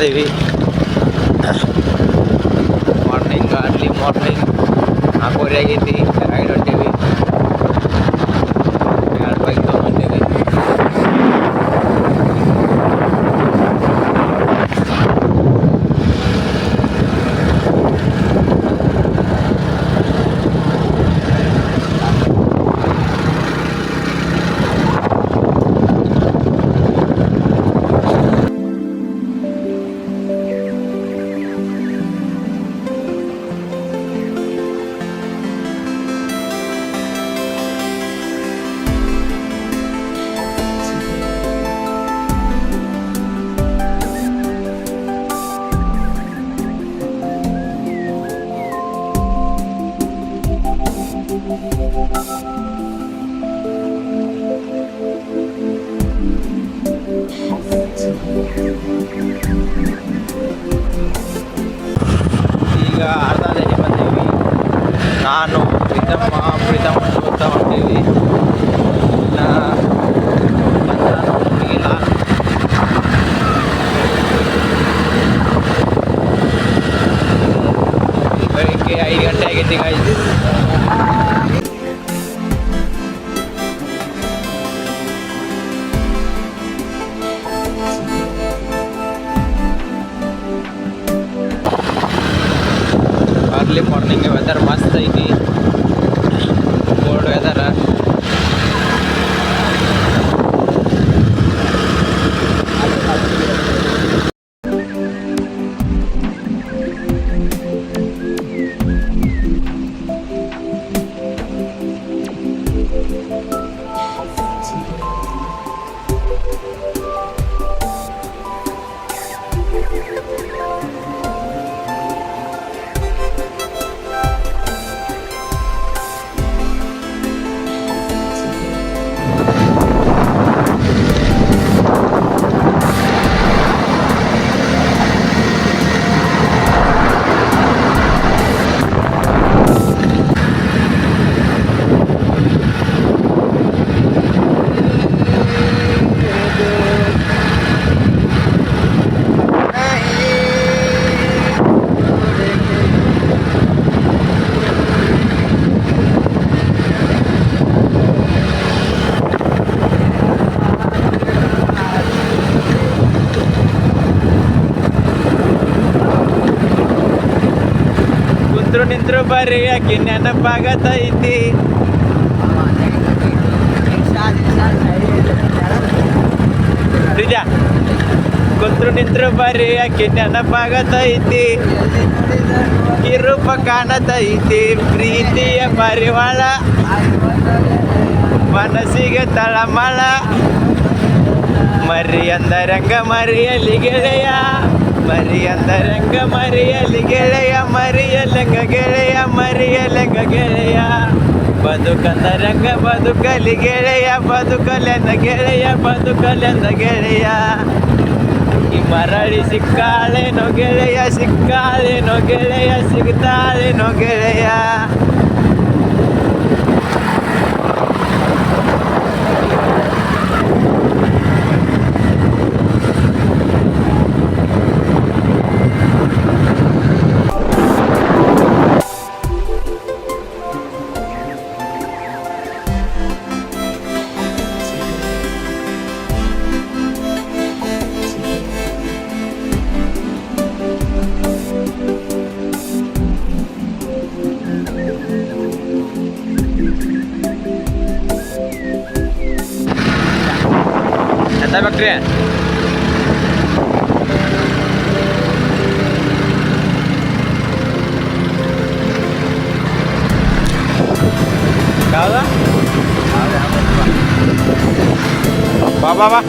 ಇದೀವಿ. Morning early morning 4:30 ಆಗೈತಿ. Ride ಹೊಂಟೀವಿ. 2 bike ತೊಗೊಂಡಿವಿ. ಈಗ ಅರ್ಧ ದಾರಿ ಬಂದೀವಿ. ನಾನು ಪ್ರೀತಮ್ಮ ಹೋಗ್ತಾ ಹೊಂಟೀವಿ. ಇಲ್ಲ ಬೆಳಿಗ್ಗೆ 5 ಗಂಟೆ ಆಗೈತಿ ಗಾಯ್ದು. ಅರ್ಲಿ ಮಾರ್ನಿಂಗ್ ವೆದರ್ ಮಸ್ತ್ ಐತಿ. Cold weather. ನಿಂತ್ರು ಬರ್ರಿ ಯಾಕೆ ನೆನಪಾಗತೈತಿ. ನಿಜ ಕುಂತ್ರು ನಿಂತ್ರು ಬರ್ರಿ ಯಾಕೆ ನೆನಪಾಗತೈತಿ. ಕಿರುಪ ಕಾಣತೈತಿ ಪ್ರೀತಿಯ ಪರಿವಾಳ ಮನಸ್ಸಿಗೆ ತಳಮಳ. ಮರಿ ಅಂದರಂಗ ಮರಿಯಲಿ ಗೆಳೆಯ, ಮರಿ ಅಂದರಂಗ ಮರಿಯಲಿ ಗೆಳೆಯ, ಮರಿಯಲೆಂಗ ಗೆಳೆಯ, ಮರಿಯಲೆಂಗ ಗೆಳೆಯ. ಬದುಕಂದರಂಗ ಬದುಕಲಿ ಗೆಳೆಯ, ಬದುಕಲೆಂದ ಗೆಳೆಯ, ಬದುಕಲೆಂದ ಗೆಳೆಯ. ಈ ಮರಳಿ ಸಿಕ್ಕಾಳೇನೋ ಗೆಳೆಯ, ಸಿಕ್ಕಾಳೇನೋ ಗೆಳೆಯ, ಸಿಗ್ತಾಳೇನೋ ಗೆಳೆಯ. ಎಂತ ಬೇಕ್ರಿ? ಯಾವ್ದ? ಬಾ ಬಾ ಬಾ.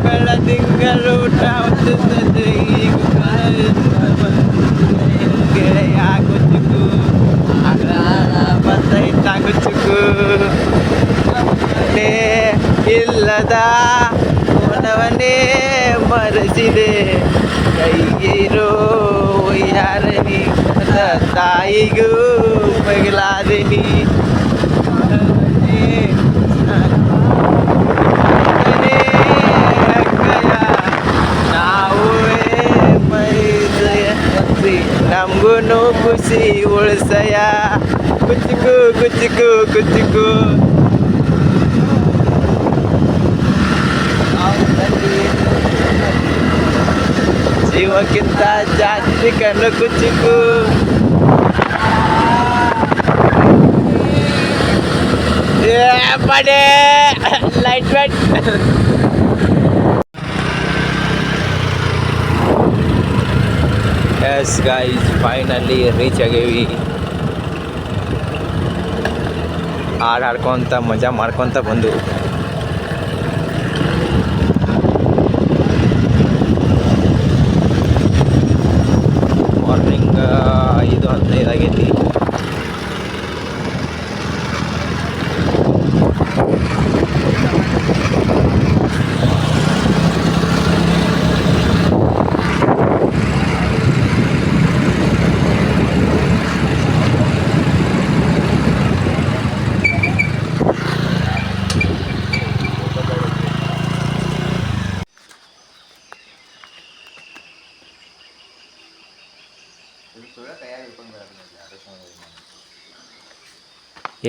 ಬೆಳದಿಂಗಳು ಗೆಳೆಯ ಕುಚುಕು ಬತ್ತೈತ ಕುಚುಕು ಇಲ್ಲದ ಮನವನ್ನೇ ಮರೆಸಿದೆ ಕೈಗಿರೋ ಯಾರನಿ ತಾಯಿಗೂ ಮಗಲಾದಿನಿ ನಮ್ಗೂ ಖುಷಿ ಉಳಿಸಯ ಕುಚಿಕು ಕುಚಿಕು ಕುಚಿಕು ಜೀವಕ್ಕಿಂತ ಜಾಸ್ತಿ ಕಣ್ಣು ಕುಚಿಕು ಪಡೆ light weight yes guys finally reach ಆಗೇವಿ ಹಾಡ್ಕೊಂತ ಮಜಾ ಮಾಡ್ಕೊತ ಬಂದು ಮಾರ್ನಿಂಗ್ 5:15 ಆಗೈತಿ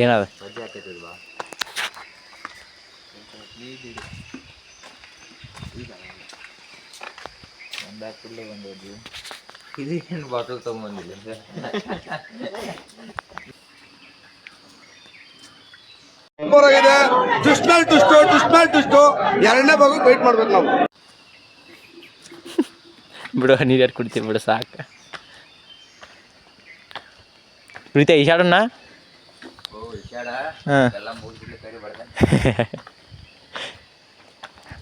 ಏನದ ಇದೇನು ಬಾಟಲ್ ತೊಗೊಂಬಂದಿಲ್ಲ ಎರಡನೇ ಭಾಗ ವೇಟ್ ಮಾಡ್ಬೇಕು ನಾವು ಬಿಡು ನೀರು ಕುಡ್ತೀವಿ ಬಿಡು ಸಾಕು ಪ್ರೀತಿ ಈಶಾಡಣ್ಣ ಹಾಂ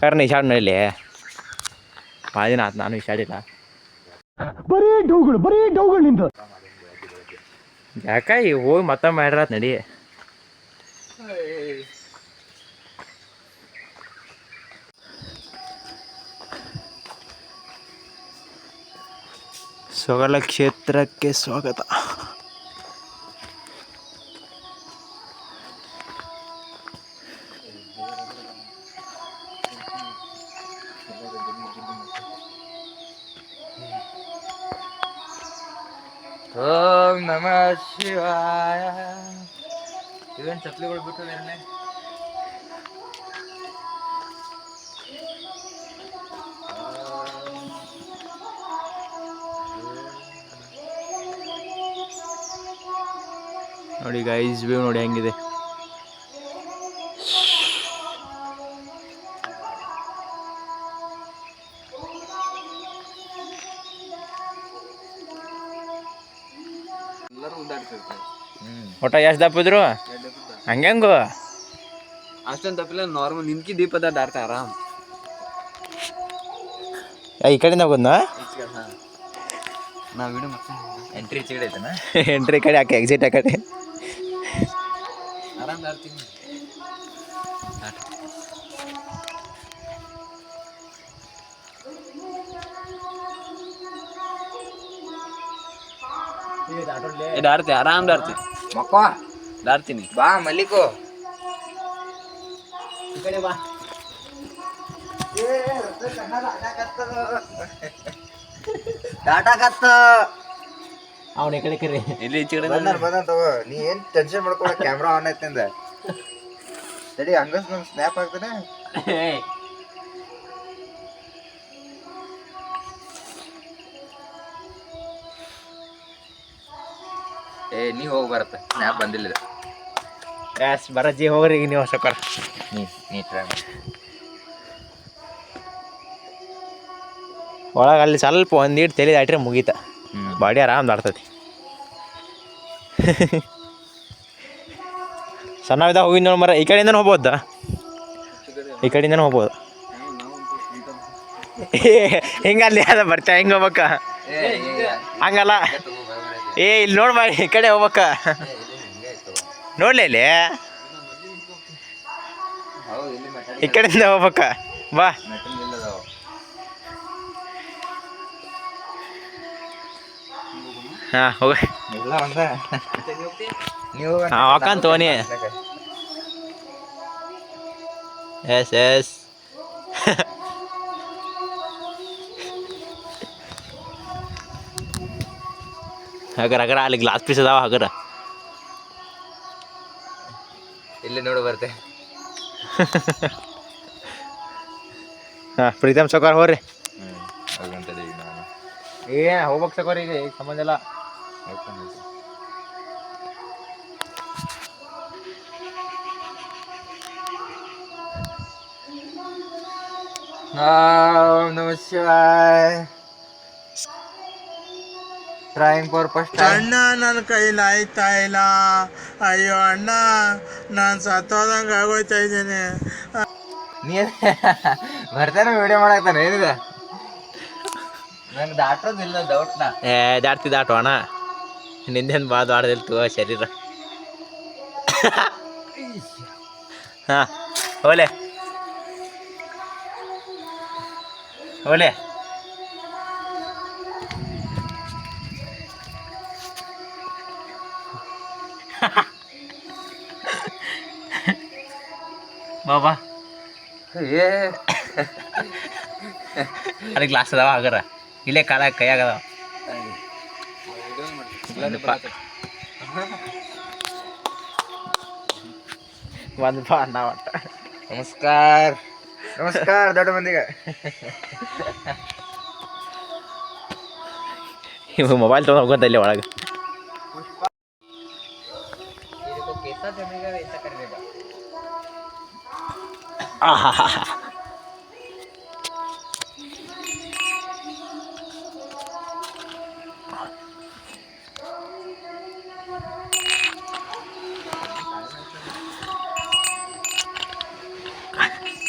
ಕಾರಣ ಈಶಾಡಣ್ಣ ಇಲ್ಲಿ ಭಾಳ ದಿನ ಆಯ್ತು ನಾನು ಈಶಾಡಿಲ್ಲ ಬರೀ ಡೌಗಳು ನಿಂದು ಯಾಕ ಹೋಗಿ ಮತ್ತ ಮಾಡ್ರಾತ್ ನಡಿ ಸೊಗಲ ಕ್ಷೇತ್ರಕ್ಕೆ ಸ್ವಾಗತ ಓಂ ನಮಃ ಶಿವಾಯ ಇವೇನು ಚಪ್ಪಲಿಗಳು ಬಿಟ್ಟು ಎರಡನೇ ನೋಡಿ ಗೈಸ್ ವ್ಯೂ ನೋಡಿ ಹೆಂಗಿದೆ ಒಟ್ಟ ಎಷ್ಟು ದಪ್ಪಿದ್ರು ಹಂಗಂಗು ಅಷ್ಟೊಂದು ತಪ್ಪಿಲ್ಲ ನಾರ್ಮಲ್ ನಿನ್ಕಿ ದೀಪದ ದಾಡ್ತಾ ಆರಾಮ್ ಈ ಕಡೆಯಿಂದ ಹೋಗೋದ್ನಾ ನಾವು ವಿಡಿಯೋ ಮತ್ತೆ ಎಂಟ್ರಿ ಈಚೆ ಕಡೆ ಐತನ ಎಂಟ್ರಿ ಕಡೆ ಹಾಕಿ ಎಕ್ಸಿಟ್ ಆ ಕಡೆ ಆರಾಮ್ ದಾಡ್ತೀನಿ ದಾಡ್ತಿ ಆರಾಮ್ ದಾಡ್ತಿ ಮಕ್ಕ ದಾಡ್ತೀನಿ ಬಾ ಮಲ್ಲಿಕು ಈ ಕಡೆ ಬಾ ದಾಟಾಕತ್ತ ಅವನ ಈ ಕಡೆ ಕರಿ ಇಲ್ಲಿ ಈಚೆ ಕಡೆ ಬಂದ ತಗೋ ನೀ ಏನ್ ಟೆನ್ಷನ್ ಮಾಡ್ಕೊಳ ಕ್ಯಾಮ್ರಾ ಆನ್ ಐತಿಂದ ಸರಿ ಹಂಗಸ್ ನಮ್ ಸ್ನ್ಯಾಪ್ ಆಗ್ತಾನೆ ನೀ ಹೋಗಿ ಬರತ್ತೆ ಸ್ನ್ಯಾಪ್ ಬಂದಿಲ್ಲ ಎಸ್ ಬರಜ್ಜಿ ಹೋಗ್ರಿ ಈಗ ನೀವು ಸಕರ್ ನೀ ಟ್ರೈ ಒಳಗೆ ಅಲ್ಲಿ ಸ್ವಲ್ಪ ಒಂದೀಟ್ ತಲೆ ದಾಟ್ರೆ ಮುಗೀತ ಬಾಡಿ ಆರಾಮ್ ದಾಡ್ತೈತಿ ಸಣ್ಣವಿದ್ದಾಗ ಹೋಗಿದ್ ನೋಡಿ ಮರ ಈ ಕಡೆಯಿಂದನೂ ಹೋಗ್ಬೋದಾ ಈ ಕಡೆಯಿಂದನೂ ಹೋಗ್ಬೋದು ಹಿಂಗಲ್ಲಿ ಅದ ಬರ್ತಾ ಹೆಂಗೆ ಹೋಗ್ಬೇಕ ಹಂಗಲ್ಲ ಏ ಇಲ್ಲಿ ನೋಡ್ಬಾ ಈ ಕಡೆ ಹೋಗ್ಬೇಕ ನೋಡ್ಲಿ ಇಲ್ಲಿ ಈ ಕಡೆಯಿಂದ ಹೋಗ್ಬೇಕ ಬಾ ಹಾಂ ಹೋಗ ಇಲ್ಲ ಒಂದ ನೀವು ಹಾಕಂತ ತೋನಿ ಎಸ್ ಎಸ್ ಹಗರ ಅಲ್ಲಿ ಗ್ಲಾಸ್ ಪೀಸ್ ಅದಾವ ಹಗರ ಇಲ್ಲಿ ನೋಡು ಬರ್ತೆ ಹಾಂ ಪ್ರೀತಮ್ ಸೌಕರ್ ಹೋಗ್ರಿ ಹೋಗಂತಡಿ ಈಗ ನಾನು ಏ ಹೋಗ್ಬೇಕು ಸೌಕರ್ ಈಗ ಸಂಬಂಧ ಇಲ್ಲ ಓಂ ನಮಃ ಶಿವಾಯ ಟ್ರೈಂಗ್ ಫಾರ್ ಫಸ್ಟ್ ಟೈಮ್ ಅಣ್ಣ ನನ್ನ ಕೈಲಿ ಆಯ್ತಾ ಇಲ್ಲ ಅಯ್ಯೋ ಅಣ್ಣ ನಾನು ಸತ್ತೋದಂಗೆ ಆಗೋಯ್ತಾ ಇದ್ದೀನಿ ನೀ ಬರ್ತಾನೆ ವಿಡಿಯೋ ಮಾಡಾಕ್ತಾನೆ ಏನಿದೆ ನಂಗೆ ದಾಟೋದಿಲ್ಲ ಡೌಟ್ನ ಏ ದಾಟು ಅಣ್ಣ ನಿಂದೇನು ಭಾಳ ದಾಡ್ದಿಲ್ತು ಶರೀರ ಹಾಂ ಓಲೆ ಓಲೆ ಬಾಬಾ ಏ ಅಲ್ಲಿ ಗ್ಲಾಸ್ ಅದಾವ ಹಗರ ಇಲ್ಲೇ ಕಾಲ ಕೈಯಾಗ ಅದಾವ ಒಂದು ಬಾ ಅಣ್ಣ ಒಟ್ಟ ನಮಸ್ಕಾರ ನಮಸ್ಕಾರ ದೊಡ್ಡ ಮಂದಿಗೆ ಇವಾಗ ಮೊಬೈಲ್ ತೊಗೊಂಡು ಹೋಗೋದ ಇಲ್ಲಿ ಒಳಗೆ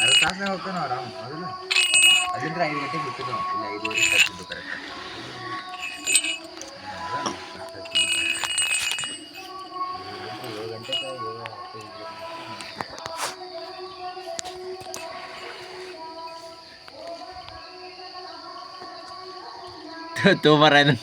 ಅರ್ಧ ತಾಸನಾಗ ಹೋಗ್ತಾನೆ ಆರಾಮ್ ಅದಲ್ಲ ಅಲ್ಲಿಂದ 5 ಗಂಟೆಗೆ ಬಿಟ್ಟಿದ್ದು ಇಲ್ಲ 5:30 ಬರ್ತಿದ್ದು ಕರೆಕ್ಟ್ ತೋಬಾರ ಇದನ್ನ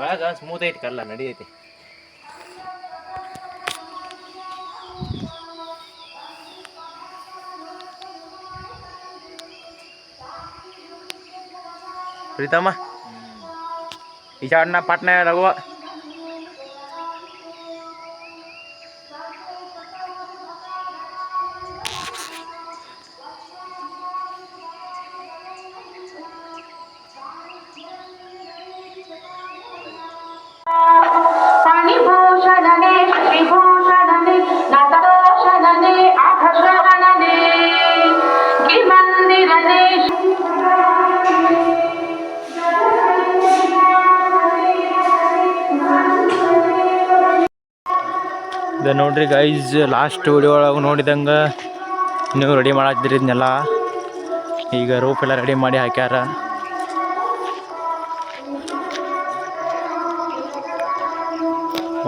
ಒಳಗ ಸ್ಮೂತ್ ಐತಿ ಕಲ್ಲ ನಡಿಯೈತಿ ಪ್ರೀತಮ್ಮ ಈ ಚಾಡ್ನ ಪಾಟ್ನ ರಘುವ ಫಣಿಭೂಷಣನೆ ಶ್ರೀಭೂಷಣನೆ ನತದೋಷಣನೆ ಆಭಷಣನೆ ಗಿರಿಮಂದಿರನೆ ಇದು ನೋಡ್ರಿ ಗೈಸ್ ಲಾಸ್ಟ್ ವಿಡಿಯೋ ಒಳಗೆ ನೋಡಿದಂಗೆ ನೀವು ರೆಡಿ ಮಾಡಾಕ್ತಿರಿ ಇದನ್ನೆಲ್ಲ ಈಗ ರೂಪ್ ಎಲ್ಲ ರೆಡಿ ಮಾಡಿ ಹಾಕ್ಯಾರ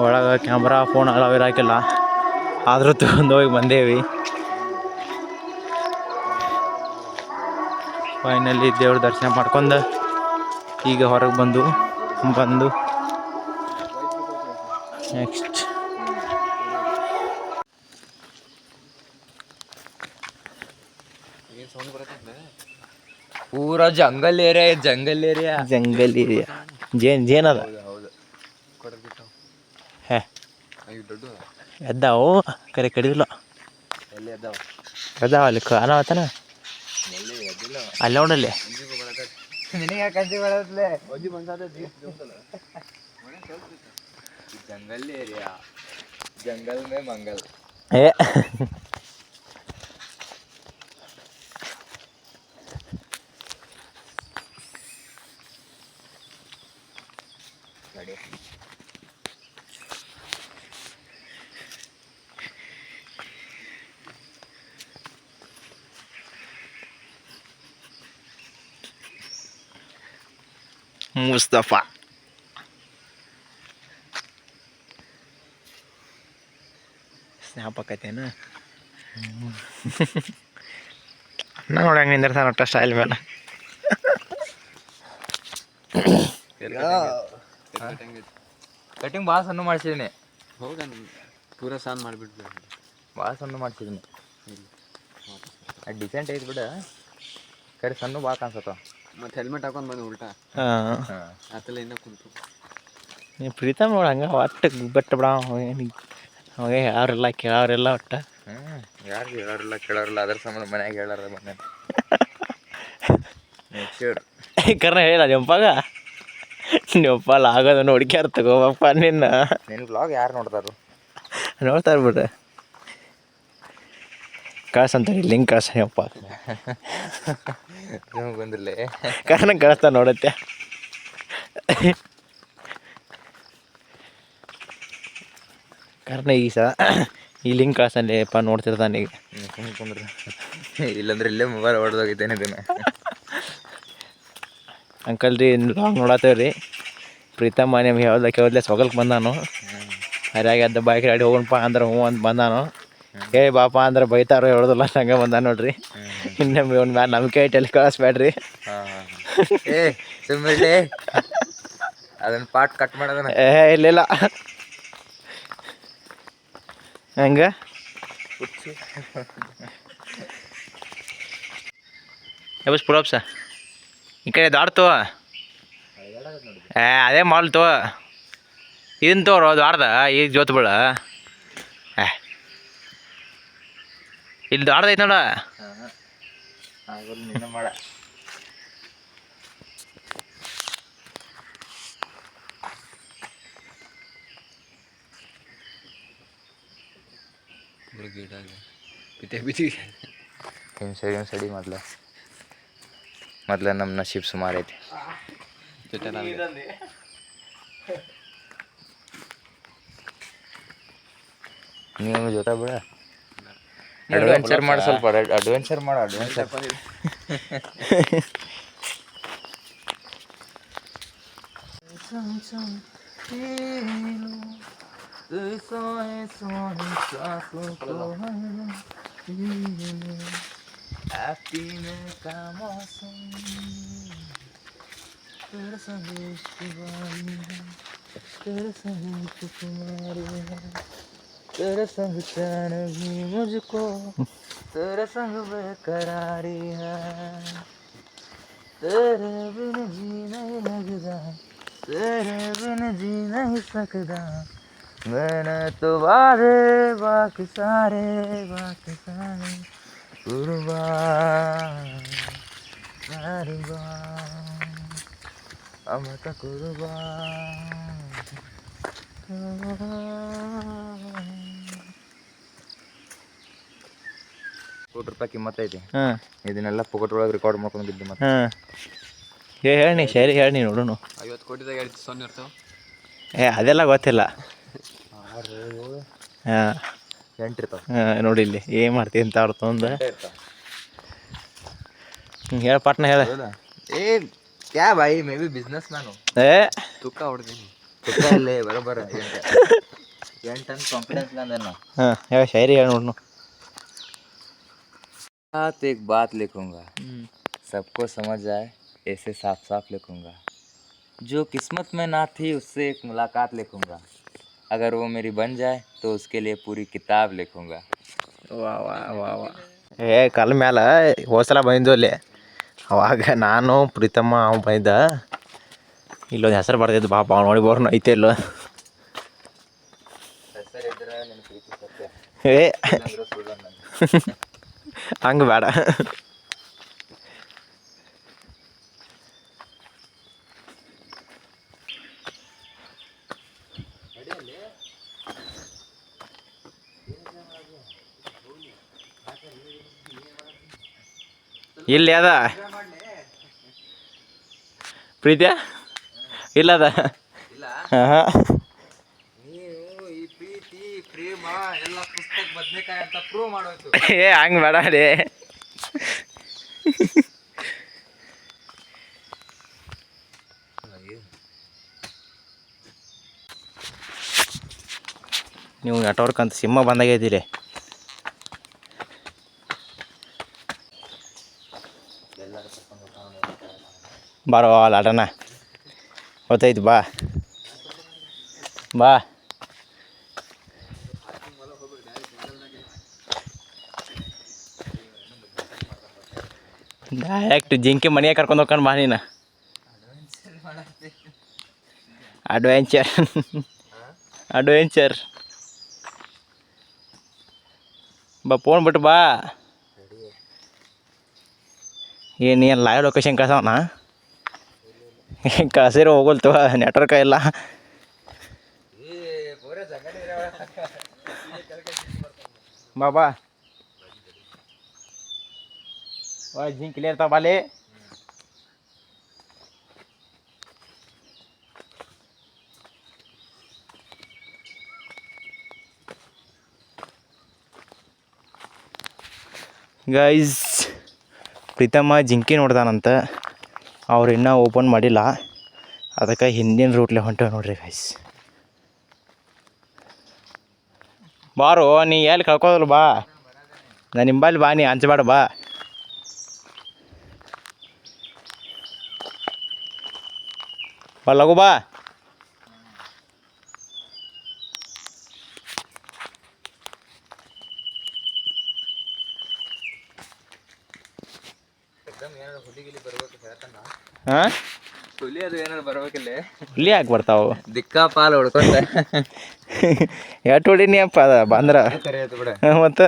ಒಳಗೆ ಕ್ಯಾಮ್ರಾ ಫೋನ್ ಅಲಾವ್ ಇರಾಕಿಲ್ಲ ಆದರೂ ತಗೊಂಡು ಹೋಗಿ ಬಂದೇವಿ ಫೈನಲಿ ದೇವ್ರ ದರ್ಶನ ಮಾಡ್ಕೊಂಡು ಈಗ ಹೊರಗೆ ಬಂದು ನೆಕ್ಸ್ಟ್ ಪೂರಾ ಜಂಗಲ್ ಏರಿಯಾ ಜೇನ್ ಅದ ಹೇ ಎದ್ದಾವು ಕರೆ ಕಡಿದಿಲ್ಲ ಎಲ್ಲಿ ಅದಾವ ಎದ್ದಾವ ಅಲ್ಲಿ ಕಾಣವತ್ತಾನ ಅಲ್ಲಿ ನೋಡಲ್ಲಿ ನಿನಗೆ ಕಂಜಿ ಬರತ್ಲೆ जंगल एरिया जंगल में मंगल ಏ ಮುಸ್ತಫಾ. ಜ್ಞಾಪಕತ್ತೇನು ನಾ ನೋಡಿ ಹಂಗೆ ನಿಂದಿರ್ತಾನೆ ಒಟ್ಟ ಸ್ಟೈಲ್ ಮೇಲೆ. ಕಟಿಂಗ್ ಭಾಳ ಸಣ್ಣ ಮಾಡಿಸಿದ್ದೀನಿ. ಹೌದಾ ಪೂರ ಸಾನ್ ಮಾಡಿಬಿಟ್ವಿ. ಭಾಳ ಸಣ್ಣ ಮಾಡಿಸಿದ್ದೀನಿ. ಅದು ಡಿಸೆಂಟ್ ಐತೆ ಬಿಡ, ಕರೆ ಸಣ್ಣ ಭಾಳ ಕಾಣಿಸತ್ತ. ಮತ್ತು ಹೆಲ್ಮೆಟ್ ಹಾಕೊಂಡು ಬಂದು ಉಲ್ಟಾ ಹಾಂ ಆತಲ್ಲ ಇನ್ನೂ ಕುಂತು. ನೀವು ಪ್ರೀತಮ್ ನೋಡಿ ಹಂಗೆ ಒಟ್ಟು ಬಟ್ ಬಿಡ ಅವಾಗ ಯಾರೆಲ್ಲ ಕೇಳೋರೆಲ್ಲ ಒಟ್ಟು. ಯಾರು ಹೇಳೋರಿಲ್ಲ ಕೇಳೋರಿಲ್ಲ, ಅದ್ರ ಸಂಬಂಧ ಮನ್ಯಾಗ ಹೇಳಾರ ಬಂದ ಶೂರ್ ಕರ್ನ ಹೇಳಿಲ್ಲ ನಿಮ್ಮಪ್ಪಾಗ, ನಿಮ್ಮಪ್ಪಲ್ಲ ಆಗೋದು ನೋಡ್ಕ್ಯಾರ ತಗೋಬಪ್ಪ ನಿನ್ನ ಬ್ಲಾಗ್ ಯಾರು ನೋಡ್ತಾರು? ನೋಡ್ತಾರೆ ಬಿಡ್ರಿ. ಕಳ್ಸಂತಾರೆ ಲಿಂಕ್ ಕಳ್ಸ ನಿಮ್ಮಪ್ಪ ಬಂದಿರಲಿ ಕರ್ನ ಕಳಿಸ್ತಾ ನೋಡತ್ತೆ. ಕರ್ನ ಈ ಸಲ ಈ ಲಿಂಕ್ ಕಳ್ಸಲ್ಲಪ್ಪ ನೋಡ್ತಿರ್ತಾನೆ ಈಗ. ಕುಂದ್ರೆ ಇಲ್ಲಾಂದ್ರೆ ಇಲ್ಲೇ ಮೊಬೈಲ್ ಹೊಡೆದೋಗಿದ್ದೇನೆ ಇದನ್ನು. ಅಂಕಲ್ ರೀ ಲಾಗ್ ನೋಡತ್ತೇವೆ ರೀ. ಪ್ರೀತಮ್ಮ ನಿಮ್ಗೆ ಯಾವ್ದಕ್ಕೆ ಸೊಗಲ್ಗೆ ಬಂದಾನು. ಹರಿಯಾಗಿ ಅದ ಬೈಕ್ ಗಾಡಿ ಹೋಗೋಣಪ್ಪ ಅಂದ್ರೆ ಹ್ಞೂ ಅಂತ ಬಂದಾನು. ಏ ಬಾಪ ಅಂದ್ರೆ ಬೈತಾರೋ ಹೇಳೋದಿಲ್ಲ ಹಂಗೆ ಬಂದ ನೋಡ್ರಿ. ಇನ್ನೊಮ್ಮೆ ಒಂದು ಮ್ಯಾಲೆ ನಂಬಿಕೆ ಇಟ್ಟಲ್ಲಿ ಕಳಿಸ್ಬೇಡ್ರಿ. ಏ ಸುಮ್ಮನೆ ಅದನ್ನ ಪಾರ್ಟ್ ಕಟ್ ಮಾಡೋದನ್ನ. ಇಲ್ಲ ಹಂಗೆ ಯಾವಸ್ ಪುಡಪ್ಸ ಈ ಕಡೆ ದಾಡ್ತು. ಅದೇ ಮಾಲ್ತು ಇದನ್ನ ತೋರು ದಾಡ್ದ ಈಗ ಜೋತ್ ಬೀಳ. ಇಲ್ಲಿ ದಾಡ್ದೈತೆ ನೋಡ. ಮಾಡ ಗಿಡ ಬಿತಿ ಸಡಿ ಮೊದ್ಲ ನಮ್ಮ ನಶೀಬ್ ಸುಮಾರು ಐತಿ. ನೀವು ಜೊತೆ ಬಿಡ ಅಡ್ವೆಂಚರ್ ಮಾಡಿ, ಸ್ವಲ್ಪ ಅಡ್ವೆಂಚರ್ ಮಾಡು. ಅಡ್ವೆಂಚರ್ तेरे संग चैन भी मुझको, तेरे संग बेकरारी है, तेरे बिन जी नहीं लगता, तेरे बिन जी नहीं सकता, मैंने तो वादे बाकी सारे कुर्बान अमत कुर्बान. ₹1 ಕಿಮ್ಮತ್ತೈತಿ. ಹಾಂ ಇದನ್ನೆಲ್ಲ ಪೊಕೆಟ್ ಒಳಗೆ ರೆಕಾರ್ಡ್ ಮಾಡ್ಕೊಂಡಿದ್ದು ಮತ್ತೆ. ಹಾಂ ಹೇಳಿ ಸರಿ ಹೇಳಿ ನೋಡೋಣ. 50 ಕೋಟಿದಾಗ 0 ಇರ್ತಾವೆ. ಅದೆಲ್ಲ ಗೊತ್ತಿಲ್ಲ. ಹಾಂ 8 ಇರ್ತಾವೆ. ಹಾಂ ನೋಡಿ ಇಲ್ಲಿ ಏನು ಮಾಡ್ತೀವಿ ಅಂತ ಅವ್ರ ತೊಂದು ಹೇಳ ಪಟ್ನ ಹೇಳ. ಏ ಕ್ಯಾ ಭಾಯಿ ಮೇ ಬಿ ಬಿಸ್ನೆಸ್ ಮ್ಯಾನು. ತುಕ್ಕ ಹೊಡ್ದೀನಿ ಇಲ್ಲೇ ಬರೋಬರ 8 ಕಾನ್ಫಿಡೆನ್ಸ್ ನಾನು. ಹಾಂ ಹೇಳ ಶಾಯರಿ ಹೇಳಿ ನೋಡೋಣ. बात एक बात लिखूंगा, सबको समझ आए ऐसे साफ साफ लिखूंगा, जो किस्मत में ना थी उससे एक मुलाकात लिखूंगा, अगर वो मेरी बन जाए तो उसके लिए पूरी किताब लिखूंगा. ವಾ ವಾ ವಾ ವಾ ಕಲ್ ಮ್ಯಾಲ ಹೋಸಲ ಬಂದಿದ್ದು ಅಲ್ಲಿ. ಅವಾಗ ನಾನು ಪ್ರೀತಮ್ಮ ಅವ್ನು ಬಂದಿದ್ದ. ಇಲ್ಲೊಂದು ಹೆಸರು ಬರ್ದಿದ್ದು ಬಾಪ ಅವ್ನು ನೋಡಿ ಬೋರ್ನ ಐತೆ ಇಲ್ಲೋ. ಏ ಹಂಗೆ ಬೇಡ. ಇಲ್ಲಿ ಅದ ಪ್ರೀತಿಯ ಇಲ್ಲ ಅದ. ಹಾಂ ಏ ಹಂಗೆ ಬೇಡ ರೀ. ನೀವು ನೆಟ್ವರ್ಕ್ ಅಂತ ಸಿಮ್ಮ ಬಂದಾಗೈತೀರಿ. ಬಾರೋ ಲಾಟನ ಗೊತ್ತಾಯ್ತು ಬಾ ಬಾ. ಡೈರೆಕ್ಟ್ ಜಿಂಕೆ ಮನೆಗೆ ಕರ್ಕೊಂಡು ಹೋಗ್ಕೊಂಡು ಬಾ ನೀನು. ಅಡ್ವೆಂಚರ್ ಅಡ್ವೆಂಚರ್ ಬಾ, ಫೋನ್ ಬಿಟ್ಟು ಬಾ. ಏನು ಲೈವ್ ಲೊಕೇಶನ್ ಕಳ್ಸವನ ಕಳ್ಸಿರೋ ಹೋಗಲ್ತವ, ನೆಟ್ವರ್ಕ ಇಲ್ಲ. ಬಾ ಬಾ ಜಿಂಕ್ ಕ್ಲಿಯರ್ ಇರ್ತಾವ ಬಾಲಿ. ಗೈಸ್, ಪ್ರೀತಮ್ಮ ಜಿಂಕಿ ನೋಡ್ದಾನಂತ, ಅವ್ರು ಇನ್ನೂ ಓಪನ್ ಮಾಡಿಲ್ಲ, ಅದಕ್ಕೆ ಹಿಂದಿನ ರೂಟ್ಲೆ ಹೊಂಟೇವೆ ನೋಡ್ರಿ ಗೈಸ್. ಬಾರೋ, ನೀ ಎಲ್ಲಿ ಕಳ್ಕೋದಲ್ಲ ಬಾ, ನಾನು ನಿಂಬಲ್ಲಿ ಬಾ, ನೀ ಹಂಚಬೇಡ ಬಾ. ಬಾ ಲಗು ಬಾ. ಹಾಂ, ಹುಲಿ ಅದು ಏನಾರು ಬರ್ಬೇಕಿಲ್ಲ, ಹುಲಿ ಯಾಕೆ ಬರ್ತಾವೆ? ದಿಕ್ಕಾಪಾಲ್ ಹೊಡ್ಕೊಂಡ ಎಷ್ಟು ಹೊಡೀನಿ ಅಪ್ಪ ಅದ ಬಂದ್ರೆ ಕರೆಯತ್ತು ಬಿಡ. ಮತ್ತು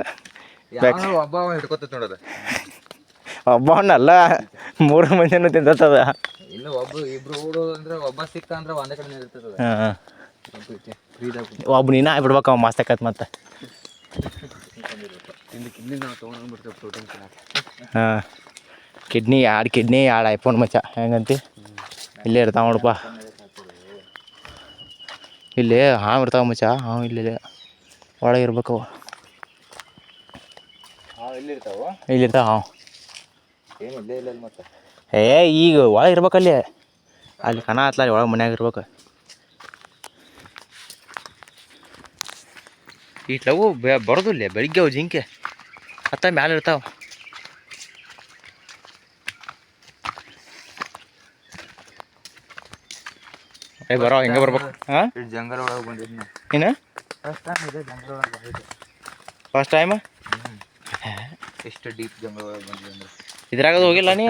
ಒಬ್ಬ ಹಿಡ್ಕೊತ ನೋಡೋದು, ಒಬ್ಬವನ್ನಲ್ಲ 3 ಮಂದಿನೂ ತಿಂದತ್ತದ. ಇನ್ನು ಇಬ್ರು ಓಡೋದು ಅಂದ್ರೆ ಒಬ್ಬ ಸಿಕ್ಕ ಅಂದ್ರೆ ಒಂದೇ ಕಡೆ ಇರ್ತದ. ಹಾಂ, ಒಬ್ಬ ನೀನು ಆಗ್ಬಿಡ್ಬೇಕು, ಅವ ಮಸ್ತ್ ಆಕತ್ ಮತ್ತೆ. ಇಲ್ಲಿ ನಾವು ತೊಗೊಂಡ್ಬಿಡ್ತೇವೆ ಪ್ರೋಟೀನ್ ತಿನ್ನಕ್ಕೆ. ಹಾಂ, ಕಿಡ್ನಿ 2 ಐಫೋನ್ ಮಚ್ಚ, ಹೆಂಗಂತಿ? ಇಲ್ಲೇ ಇರ್ತಾವ ನೋಡಪ್ಪ, ಇಲ್ಲಿ ಹಾವು ಇರ್ತಾವ ಮಚ್ಚ. ಹಾವು ಇಲ್ಲಿ ಒಳಗೆ ಇರ್ಬೇಕು. ಇಲ್ಲಿರ್ತಾವ ಹಾವು. ಏನು ಇಲ್ಲೇ ಇಲ್ಲ ಮತ್ತೆ. ಈಗ ಒಳಗೆ ಇರ್ಬೇಕಲ್ಲಿ, ಅಲ್ಲಿ ಕಣ ಹತ್ಲ, ಅಲ್ಲಿ ಒಳಗೆ ಮನ್ಯಾಗ ಇರ್ಬೇಕು. ಇಟ್ಲವು ಬರೋದಿಲ್ಲ ಬೆಳಿಗ್ಗೆ, ಅವು ಜಿಂಕೆ ಹತ್ತ ಮ್ಯಾಲೆ ಇರ್ತಾವ. ಬರೋ ಹಿಂಗೆ ಬರ್ಬೇಕು. ಹಾಂ, ಜಂಗಲ್ ಒಳಗೆ ಬಂದಿದ್ನ ಏನು ಫಸ್ಟ್ ಟೈಮ್ ಇದೆ, ಜಂಗಲ್ ಒಳಗೆ ಬಂದಿದ್ದೆ ಫಸ್ಟ್ ಟೈಮ್. ಎಷ್ಟು ಡೀಪ್ ಜಂಗಲ್ ಒಳಗೆ ಬಂದಿದೆ ಅಂದ್ರೆ ಇದ್ರಾಗದು ಹೋಗಿಲ್ಲ ನೀ?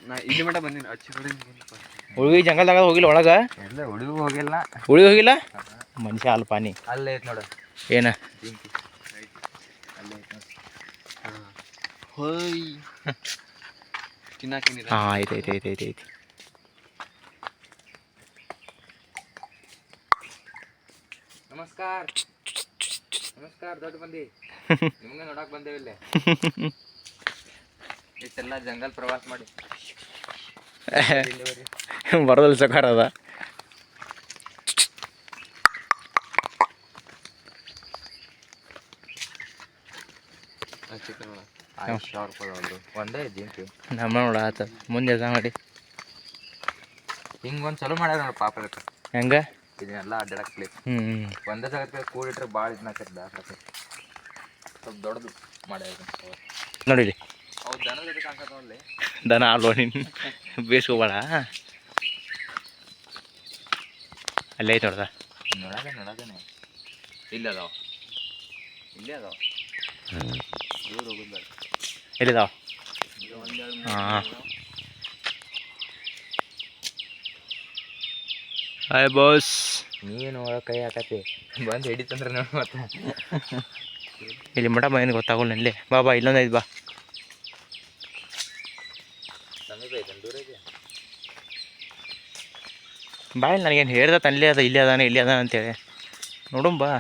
ನಾ ಇಲ್ಲಿ ಮಟ್ಟ ಬಂದೀನಿ, ಅಚ್ಚಿ ಕಡೆ ಉಳಿವಿ ಜಂಗಲ್ದಾಗ ಹೋಗಿಲ್ಲ ಒಳಗೆ? ಎಲ್ಲ ಹುಡುಗೂ ಹೋಗಿಲ್ಲ, ಉಳಿವಿ ಹೋಗಿಲ್ಲ. ಮನುಷ್ಯ ಅಲ್ಪ ನೀ. ಅಲ್ಲೇ ಐತೆ ನೋಡು ಏನ ಜಿಂಕಿ, ಅಲ್ಲೇ ಐತೆ ನೋಡಿ. ಹೋಯ್ ತಿನ್ನಾಕೇನಿಲ್ಲ. ಹಾಂ, ಐತಿ. ನಮಸ್ಕಾರ ನಮಸ್ಕಾರ, ದೊಡ್ಡ ಮಂದಿ ನಿಮ್ಗೆ ನೋಡಕ್ ಬಂದೇವಿ ಇಲ್ಲೇ. ಇಷ್ಟೆಲ್ಲ ಜಂಗಲ್ ಪ್ರವಾಸ ಮಾಡಿ ಬರೋದಿಲ್ಲ ಸಕಾರ ಅದ. ಚಿಕನ್ ಒಳಗೆ ಒಂದೇ ಜಿಂಕಿ ನಮ್ಮ ನೋಡ ಆತ ಮುಂದೆ ಎಸ ಮಾಡಿ ಹಿಂಗೊಂದು ಚಲೋ ಮಾಡ್ಯಾರ ನೋಡಿ ಪಾಪ. ಅದಕ್ಕೆ ಹೆಂಗೆ ಇದನ್ನೆಲ್ಲ ಅಡ್ಡಾಡಕ್ ಪ್ಲೇಸ್ ಒಂದೇ ಜಾಗಕ್ಕೆ ಕೂಡಿಟ್ರೆ ಭಾಳ ಇದನ್ನ ದಾಸಕ್ಕೆ ಸ್ವಲ್ಪ ದೊಡ್ಡದು ಮಾಡ್ಯಾರ ನೋಡಿರಿ. ಅವು ದನದ ಜೊತೆ ಕಾಣ್ತದೆ ನೋಡಲಿ, ದನ ಅಲ್ವ ನೀನು ಬೇಯಿಸ್ಕೋಬೇಡ. ಅಲ್ಲೇ ಐತೆ ನೋಡ್ದ, ನೋಡೋದೇನೆ ಇಲ್ಲ ಅದಾವ, ಇಲ್ಲೇ ಅದಾವ, ದೂರ ಹೋಗೋದು ಬೇಡ. ಎಲ್ಲಿದಾವ? ಹಾಂ, ಹಾಯ್ ಬಾಸ್. ನೀನು ಒಳಗೆ ಕೈ ಹಾಕತಿ ಬಂದು ಹಿಡಿತಂದ್ರೆ ನೋಡಿ ಮತ್ತೆ ಇಲ್ಲಿ ಮಠ ಬಂದು ಗೊತ್ತಾಗಲ್ಲ ಇಲ್ಲಿ. ಬಾ ಇಲ್ಲೊಂದು ಐದು ಬಾ. ಸಮೀಪ ಐತೆ, ದೂರ ಇದೆ. ಬಾ, ಇಲ್ಲಿ ನನಗೇನು ಹೇಳ್ದ ತನ್ನಲ್ಲೇ ಅದ, ಇಲ್ಲಿ ಅದಾನೆ ಅಂತೇಳಿ ನೋಡುಂ ಬಾ.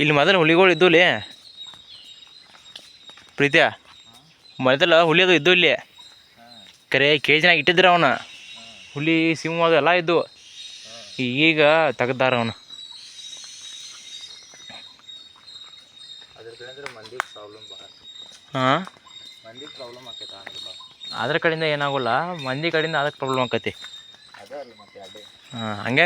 ಇಲ್ಲಿ ಮೊದಲು ಹುಲಿಗಳು ಇದ್ದು ಇಲ್ಲಿ ಪ್ರೀತಿಯ ಮೊದಲ ಹುಲಿಯದು ಇದ್ದು ಇಲ್ಲಿ. ಕರೆ ಕೇಜಿನಾಗ ಇಟ್ಟಿದ್ರು ಅವನ ಹುಲಿ ಸಿಂಹ ಅದು ಎಲ್ಲ ಇದ್ದು ಈಗ ತೆಗ್ದಾರ ಅವನು. ಅದ್ರ ಕಡೆ ಮಂದಿಗೆ ಪ್ರಾಬ್ಲಮ್ ಭಾಳ, ಹಾಂ ಮಂದಿಗೆ ಪ್ರಾಬ್ಲಮ್ ಆಕೈತೆ ಆಮೇಲೆ ಭಾಳ. ಅದ್ರ ಕಡೆಯಿಂದ ಏನಾಗೋಲ್ಲ, ಮಂದಿ ಕಡೆಯಿಂದ ಅದಕ್ಕೆ ಪ್ರಾಬ್ಲಮ್ ಆಕತಿ. ಅದೇ ಅಲ್ಲ ಮತ್ತೆ ಅದೇ ಹಾಂ ಹಂಗೆ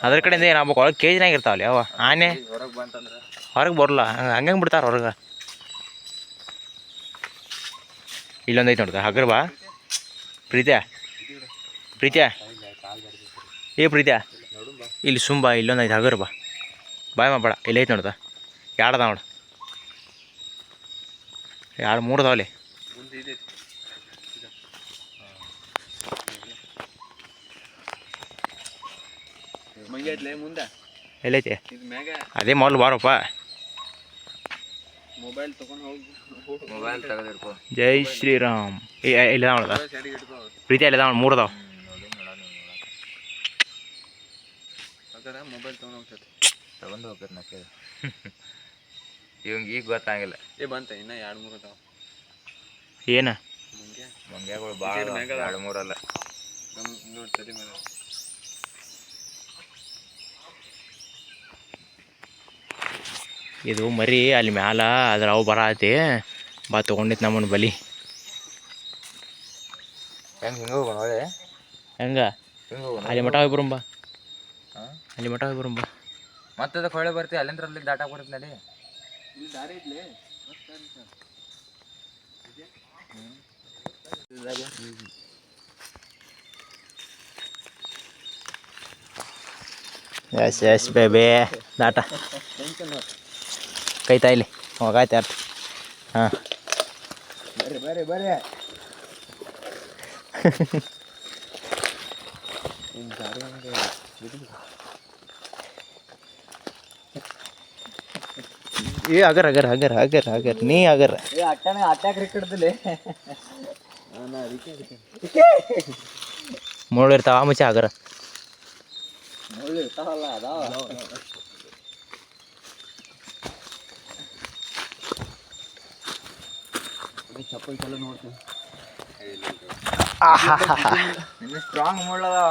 ಅದ್ರ ಕಡೆಯಿಂದ ಏನಾಗ್ಬೇಕು, ಒಳಗೆ ಕೇಜಿನಾಗ ಇರ್ತಾವಲ್ಲ ಯಾವ ಆನೆ ಹೊರಗೆ ಬಂತಂದ್ರೆ ಹೊರಗೆ ಬರಲ್ಲ, ಹಂಗೆ ಬಿಡ್ತಾರೆ ಹೊರಗೆ. ಇಲ್ಲೊಂದು ಐತೆ ನೋಡ್ದ ಹಗರ್ ಬಾ ಪ್ರೀತ್ಯಾ ಪ್ರೀತ್ಯಾ ಏ ಪ್ರೀತ್ಯಾ ಇಲ್ಲಿ ಸುಂಬ ಇಲ್ಲೊಂದು ಐತೆ ಹಗರ್ ಬಾ ಬಾಯ್ ಮಾಡಬೇಡ, ಇಲ್ಲಿ ಐತೆ ನೋಡ್ದ ಎರಡದ ನೋಡು, 2-3 ಅದಾವಲ್ಲಿ. ಮುಂದೆ ಎಲ್ಲೈತೆ ಇದು ಮ್ಯಾಗ ಅದೇ ಮೊದಲು ಬಾರಪ್ಪ. ಮೊಬೈಲ್ ತಗೊಂಡು ಹೋಗಿ ಮೊಬೈಲ್ ತೆಗೆದಿರ್ಕೊ. ಜೈ ಶ್ರೀರಾಮ್. ಇಲ್ಲ ನೋಡ್ದ ಸೈಡಿಗೆ ಇಟ್ಕೋ. ಪ್ರೀತಿ ಅಲ್ಲಿ 3 ಅದಾವ. ಅದರ ಮೊಬೈಲ್ ತಗೊಂಡು ಹೋಗ್ತೈತೆ, ತಗೊಂಡು ಹೋಗ್ತೈತೆ ನಾ ಕೇಳಿ. ಇವಂಗೆ ಈಗ ಗೊತ್ತಾಗಿಲ್ಲ. ಬಂತ ಇನ್ನ 2-3 ಅದಾವ. ಏನು ಮಂಗ್ಯಾಗಳು ಭಾಳ 2-3 ಅಲ್ಲ. ನೋಡಿ ತಲೆ ಮೇಲೆ ಇದು ಮರಿ ಅಲ್ಲಿ ಮ್ಯಾಲ ಅದ್ರ ಅವು ಬರತಿ ಬಾ ತೊಗೊಂಡಿತ್ತು ನಮ್ಮನ್ನು ಬಲಿ. ಹೆಂಗೆ ಹಿಂಗೆ ಹೋಗೋಣ ಒಳ್ಳೆ ಹೆಂಗ ಹಿಂಗೆ ಹೋಗೋಣ ಅಲ್ಲಿ ಮಠ ಹೋಗಿ ಬರುಂಬ, ಹಾಂ ಅಲ್ಲಿ ಮಠ ಹೋಗಿ ಬರುಂಬ. ಮತ್ತೆ ಅದಕ್ಕೆ ಹೊಳೆ ಬರ್ತೀವಿ, ಅಲ್ಲಿಂದ ಅಲ್ಲಿ ದಾಟಾಕ್ ಬರುತ್ತೆ ನಡಿ. ಇಲ್ಲಿ ದಾರಿ ಇದ್ಲೆ ಎಸ್ ಬೇಬೇ ದಾಟ ಕೈತಾ ಇಲ್ಲಿ ಹೋಗಾಯ್ತು ಅರ್ಥ. ಹಾಂ ಬರ್ರಿ ಏ ಅಗರ್ ಅಗರ್ ಅಗರ್ ಅಗರ್ ಅಗರ್ ನೀ ಅಗರ್ ಅಟ್ಟಾಗ ರಿಕ್ಕಡ್ದಲ್ಲಿ ಮುಳ್ಳಿರ್ತಾವ ಮುಚ್ಚ ಅಗರ. ಇರ್ತಾವಲ್ಲ ಅದಾವ. ಚಪ್ಪಲ್ ಚಲೋ ನೋಡ್ತೀನಿ. ನಿನ್ನ ಸ್ಟ್ರಾಂಗ್ ಮುಳ್ಳದಾವ.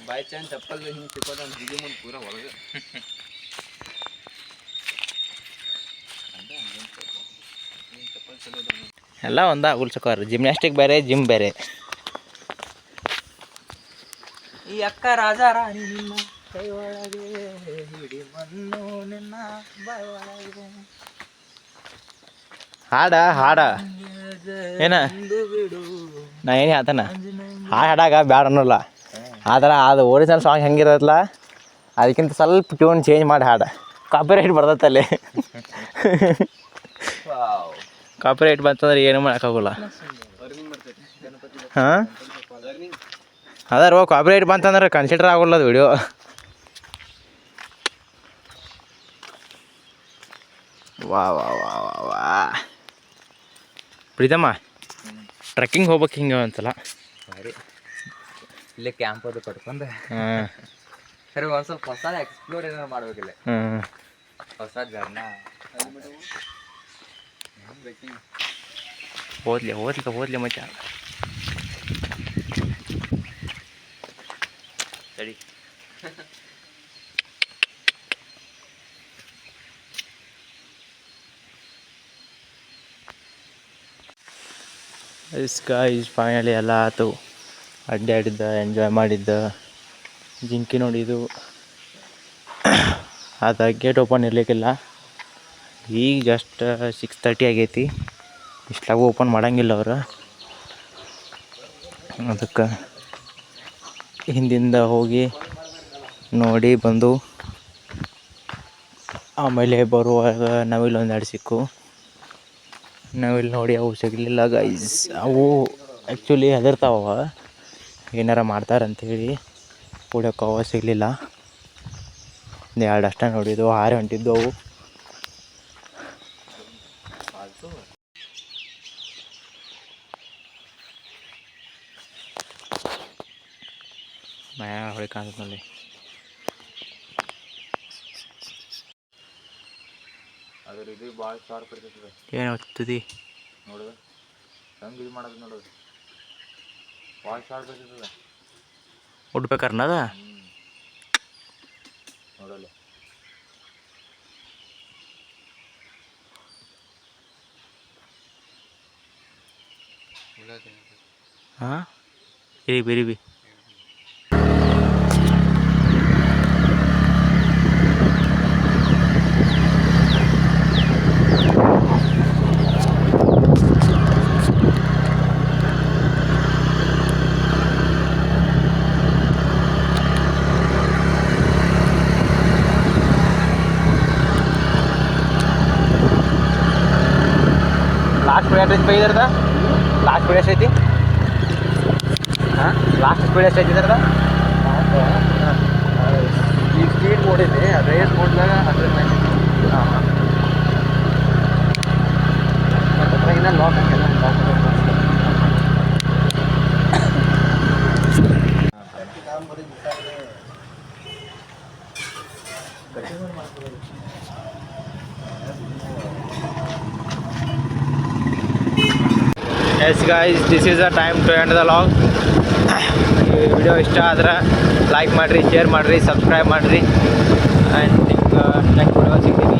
ಬೈ ಚಾನ್ಸ್ ಚಪ್ಪಲ್ ಹಿಂಗೆ ಸಿಕ್ಕೋದ ಹಿಂಗೆ ಮುಂದೆ ಪೂರ ಒಳಗೆ. ಎಲ್ಲ ಒಂದ ಉಲ್ಸಕೋರು, ಜಿಮ್ನಾಸ್ಟಿಕ್ ಬೇರೆ ಜಿಮ್ ಬೇರೆ. ಈ ಅಕ್ಕ ರಾಜ ರಾಣಿ ನಿನ್ನ ಕೈ ಒಳಗೆ ಹಿಡಿ ಮಣ್ಣು ನಿನ್ನ ಬಾಯ್ ಒಳಗೆ. ಹಾಡ ಏನ ನಾ ಏನು ಹೇಳ್ತಾನ ಹಾಡಾಗ ಬ್ಯಾಡ ಅನ್ನೋಲ್ಲ, ಆದ್ರೆ ಅದು ಒರಿಜಿನಲ್ ಸಾಂಗ್ ಹೆಂಗಿರತ್ತಲ್ಲ ಅದಕ್ಕಿಂತ ಸ್ವಲ್ಪ ಟ್ಯೂನ್ ಚೇಂಜ್ ಮಾಡಿ ಹಾಡ ಕಾಪಿರೈಟ್ ಬರ್ತೈತಲ್ಲಿ. ಕಾಪಿರೈಟ್ ಬಂತಂದ್ರೆ ಏನು ಮಾಡೋಕ್ಕಾಗೋಲ್ಲ. ಹಾಂ ಅದಾರ ಕಾಪಿರೈಟ್ ಬಂತಂದ್ರೆ ಕನ್ಸಿಡರ್ ಆಗೋಲ್ಲ ಅದು ವಿಡಿಯೋ. ವಾ ವಾ ವಾ ವಾ ವಾ ಪ್ರೀತಮ್ಮ ಟ್ರೆಕ್ಕಿಂಗ್ ಹೋಗ್ಬೇಕು ಹಿಂಗೆ ಒಂದ್ಸಲ. ಸರಿ ಇಲ್ಲೇ ಕ್ಯಾಂಪ್ ಅದು ಕಟ್ಕೊಂಡು ಹಾಂ ಸರಿ ಒಂದು ಸ್ವಲ್ಪ ಹೊಸ ಎಕ್ಸ್ಪ್ಲೋರ್ ಏನಾರು ಮಾಡ್ಬೇಕಿಲ್ಲ, ಹ್ಞೂ ಹೊಸ ಜರ್ನ. ಓದ್ಲಿ ಮಚ್ಚ ಸರಿ. ಗೈಸ್ ಫೈನಲಿ ಎಲ್ಲ ಆಯ್ತು, ಅಡ್ಡಾಡಿದ್ದ ಎಂಜಾಯ್ ಮಾಡಿದ್ದ, ಜಿಂಕಿ ನೋಡಿದ್ದು. ಅದು ಗೇಟ್ ಓಪನ್ ಇರಲಿಕ್ಕಿಲ್ಲ, ಈಗ ಜಸ್ಟ್ 6:30 ಆಗೈತಿ. ಇಷ್ಟಾಗೂ ಓಪನ್ ಮಾಡೋಂಗಿಲ್ಲ ಅವರು, ಅದಕ್ಕೆ ಹಿಂದಿಂದ ಹೋಗಿ ನೋಡಿ ಬಂದು ಆಮೇಲೆ ಬರುವಾಗ ನವಿಲು 1-2 ಸಿಕ್ಕು. ನವಿಲು ನೋಡಿ ಅವು ಸಿಗಲಿಲ್ಲ ಗೈಸ್. ಅವು ಆ್ಯಕ್ಚುಲಿ ಹೆದರ್ತಾವ ಏನಾರ ಮಾಡ್ತಾರಂಥೇಳಿ, ಕುಡಿಯೋಕೆ ಅವ ಸಿಗಲಿಲ್ಲ. 2 ಅಷ್ಟೇ ನೋಡಿದ್ದು, 6 ಹೊಂಟಿದ್ದು ಅವು. ಮಯ ಹೊಳಿ ಕಾಣಿಸ್ನಲ್ಲಿ ಅದ್ರ ಇದು ಭಾಳ ಶಾರ್ಪ್ ಇರ್ತೈತೆ ಏನು ಹೊತ್ತದಿ ನೋಡುದು ಹಂಗೆ ಇದು ಮಾಡೋದು ನೋಡೋದು ಭಾಳ ಶಾರ್ಪ್ ಇರ್ತೈತದ ಉಡ್ಬೇಕಾರ್ನದ ನೋಡಲ್ಲ ಹಾಂ ಇರಿ ಲಾಸ್ಟ್ ಸ್ಪೀಡ್ ಎಷ್ಟೈತಿ ಇದ್ರದ ಲಾಸ್ಟ್ ಸ್ಪೀಡ್ ಎಷ್ಟೈತಿ ಹಾಂ ಲಾಸ್ಟ್ ಸ್ಪೀಡ್ ಎಷ್ಟೈತಿ ಇದ್ರದ ಈ ಸ್ಪೀಡ್ ನೋಡಿದ್ದೆ ರೇಸ್ ನೋಡಿದಾಗ 100 ಹಾಂ ಇನ್ನೂ ಲಾಕ್ ಎಸ್ guys this is the time to end the log ಈ ವಿಡಿಯೋ ಇಷ್ಟ ಆದ್ರೆ ಲೈಕ್ ಮಾಡಿರಿ ಶೇರ್ ಮಾಡಿರಿ ಸಬ್ಸ್ಕ್ರೈಬ್ ಮಾಡಿರಿ ಆ್ಯಂಡ್ ನೆಕ್ಸ್ಟ್ ವಿಡಿಯೋ ಸಿಗ್ತೀನಿ